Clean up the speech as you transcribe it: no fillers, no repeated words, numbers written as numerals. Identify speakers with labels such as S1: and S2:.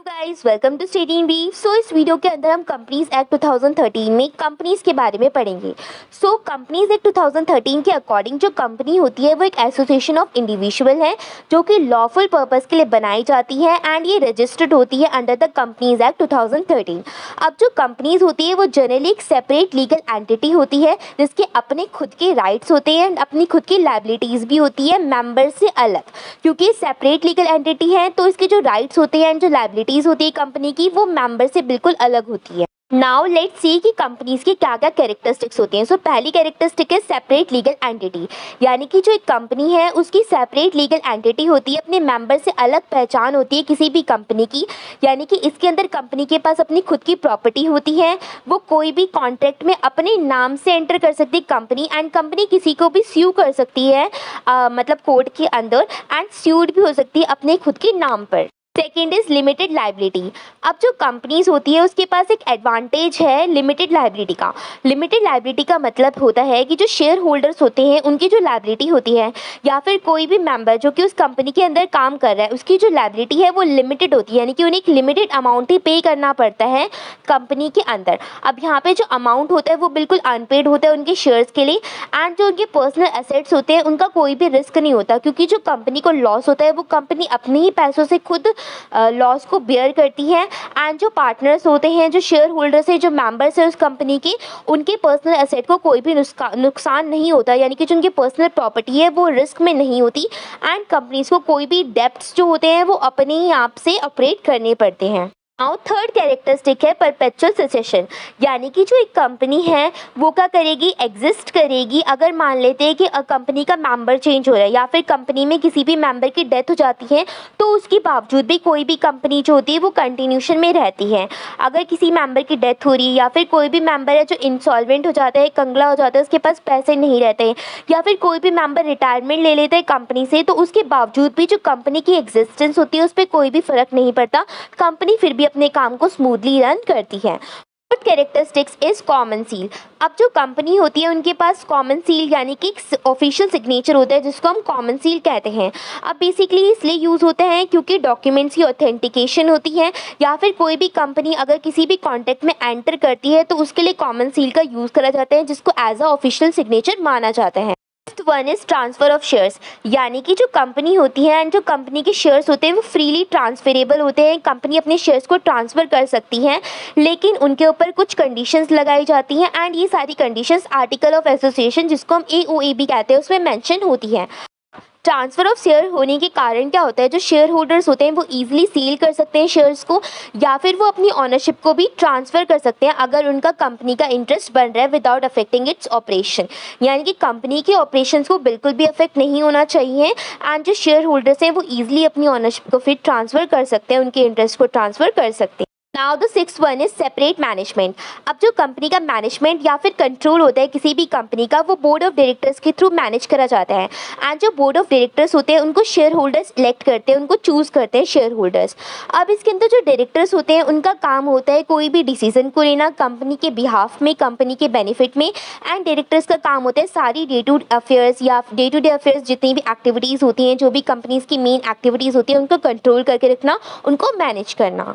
S1: Guys, welcome to study in brief. इस video के अंदर हम कंपनीज एक्ट 2013 में कंपनीज के बारे में पढ़ेंगे। कंपनीज एक्ट 2013 के अकॉर्डिंग जो कंपनी होती है वो एक एसोसिएशन ऑफ इंडिविजुअल है जो कि लॉफुल पर्पस के लिए बनाई जाती है एंड ये रजिस्टर्ड होती है अंडर द कंपनीज एक्ट 2013। अब जो कंपनीज होती है वो जनरली एक सेपरेट लीगल एंटिटी होती है जिसके अपने खुद के राइट्स होते हैं एंड अपनी खुद की लायबिलिटीज़ भी होती है मेंबर से अलग। क्योंकि सेपरेट लीगल एंटिटी है तो इसके जो राइट्स होते हैं एंड जो लायबिलिटीज़ होती है कंपनी की वो मेंबर से बिल्कुल अलग होती है। नाउ लेट्स सी कि कंपनीज की क्या क्या कैरेक्टरिस्टिक्स होती हैं। पहली कैरेक्टरिस्टिक है सेपरेट लीगल एंटिटी, यानी कि जो एक कंपनी है उसकी सेपरेट लीगल एंटिटी होती है, अपने मेंबर से अलग पहचान होती है किसी भी कंपनी की। यानी कि इसके अंदर कंपनी के पास अपनी खुद की प्रॉपर्टी होती है, वो कोई भी कॉन्ट्रैक्ट में अपने नाम से एंटर कर सकती है कंपनी एंड कंपनी किसी को भी स्यू कर सकती है मतलब कोर्ट के अंदर एंड स्यूड भी हो सकती है अपने खुद के नाम पर। Second is limited liability. अब जो कंपनीज होती है उसके पास एक एडवांटेज है लिमिटेड लाइबिलिटी का। लिमिटेड लाइबिलिटी का मतलब होता है कि जो शेयर होल्डर्स होते हैं उनकी जो लाइबिलिटी होती है या फिर कोई भी मेंबर जो कि उस कंपनी के अंदर काम कर रहा है उसकी जो लाइबिलिटी है वो लिमिटेड होती है, यानी कि उन्हें एक लिमिटेड अमाउंट ही पे करना पड़ता है कंपनी के अंदर। अब यहाँ पे जो अमाउंट होता है वो बिल्कुल अनपेड होता है उनके शेयर्स के लिए एंड जो उनके पर्सनल एसेट्स होते हैं उनका कोई भी रिस्क नहीं होता, क्योंकि जो कंपनी को लॉस होता है वो कंपनी अपने ही पैसों से खुद लॉस को बेयर करती है एंड जो पार्टनर्स होते हैं, जो शेयर होल्डर्स हैं, जो मेंबर्स हैं उस कंपनी के, उनके पर्सनल एसेट को कोई भी नुकसान नहीं होता, यानी कि जो उनकी पर्सनल प्रॉपर्टी है वो रिस्क में नहीं होती एंड कंपनीज को कोई भी डेब्ट्स जो होते हैं वो अपने ही आप से ऑपरेट करने पड़ते हैं। नाउ थर्ड कैरेक्टरिस्टिक है परपेचुअल सक्सेशन, यानी कि जो एक कंपनी है वो क्या करेगी, एग्जिस्ट करेगी अगर मान लेते हैं कि कंपनी का मेंबर चेंज हो रहा है या फिर कंपनी में किसी भी मेंबर की डेथ हो जाती है तो उसके बावजूद भी कोई भी कंपनी जो होती है वो कंटिन्यूशन में रहती है। अगर किसी मेंबर की डेथ हो रही है या फिर कोई भी मेंबर है जो इंसॉल्वेंट हो जाता है, कंगला हो जाता है, उसके पास पैसे नहीं रहते हैं या फिर कोई भी मेंबर रिटायरमेंट ले लेता है कंपनी से, तो उसके बावजूद भी जो कंपनी की एग्जिस्टेंस होती है उस पर कोई भी फर्क नहीं पड़ता, कंपनी फिर भी अपने काम को स्मूथली रन करती है। Fourth characteristics is common seal. अब जो कंपनी होती है उनके पास कॉमन सील यानी कि एक ऑफिशियल सिग्नेचर होता है जिसको हम कॉमन सील कहते हैं। अब बेसिकली इसलिए यूज़ होते हैं क्योंकि डॉक्यूमेंट्स की ऑथेंटिकेशन होती है या फिर कोई भी कंपनी अगर किसी भी कॉन्ट्रैक्ट में एंटर करती है तो उसके लिए कॉमन सील का यूज़ करा जाता है जिसको एज अ ऑफिशियल सिग्नेचर माना जाता है। One is transfer of shares, यानी कि जो कंपनी होती है एंड जो कंपनी के शेयर्स होते हैं वो फ्रीली ट्रांसफरेबल होते हैं, कंपनी अपने शेयर्स को ट्रांसफ़र कर सकती है लेकिन उनके ऊपर कुछ कंडीशंस लगाई जाती हैं एंड ये सारी कंडीशंस आर्टिकल ऑफ एसोसिएशन जिसको हम AOAB कहते हैं उसमें मेंशन होती है। ट्रांसफ़र ऑफ शेयर होने के कारण क्या होता है, जो शेयर होल्डर्स होते हैं वो ईजिली सील कर सकते हैं शेयर्स को या फिर वो अपनी ऑनरशिप को भी ट्रांसफ़र कर सकते हैं अगर उनका कंपनी का इंटरेस्ट बन रहा है विदाउट अफेक्टिंग इट्स ऑपरेशन, यानी कि कंपनी के ऑपरेशंस को बिल्कुल भी अफेक्ट नहीं होना चाहिए एंड जो शेयर होल्डर्स हैं वो ईजिली अपनी ऑनरशिप को फिर ट्रांसफ़र कर सकते हैं, उनके इंटरेस्ट को ट्रांसफ़र कर सकते हैं। Now the six one is separate management. अब जो कंपनी का मैनेजमेंट या फिर कंट्रोल होता है किसी भी कंपनी का वो बोर्ड ऑफ डायरेक्टर्स के थ्रू मैनेज करा जाता है एंड जो बोर्ड ऑफ डायरेक्टर्स होते हैं उनको शेयर होल्डर्स इलेक्ट करते हैं, उनको चूज़ करते हैं शेयर होल्डर्स। अब इसके अंदर जो डायरेक्टर्स होते हैं उनका काम होता है कोई भी डिसीजन को लेना कंपनी के बिहाफ में, कंपनी के बेनिफिट में एंड डायरेक्टर्स का काम होता है सारी डे टू डे अफेयर्स जितनी भी एक्टिविटीज़ होती हैं, जो भी कंपनीज़ की मेन एक्टिविटीज़ होती हैं उनको कंट्रोल करके रखना, उनको मैनेज करना।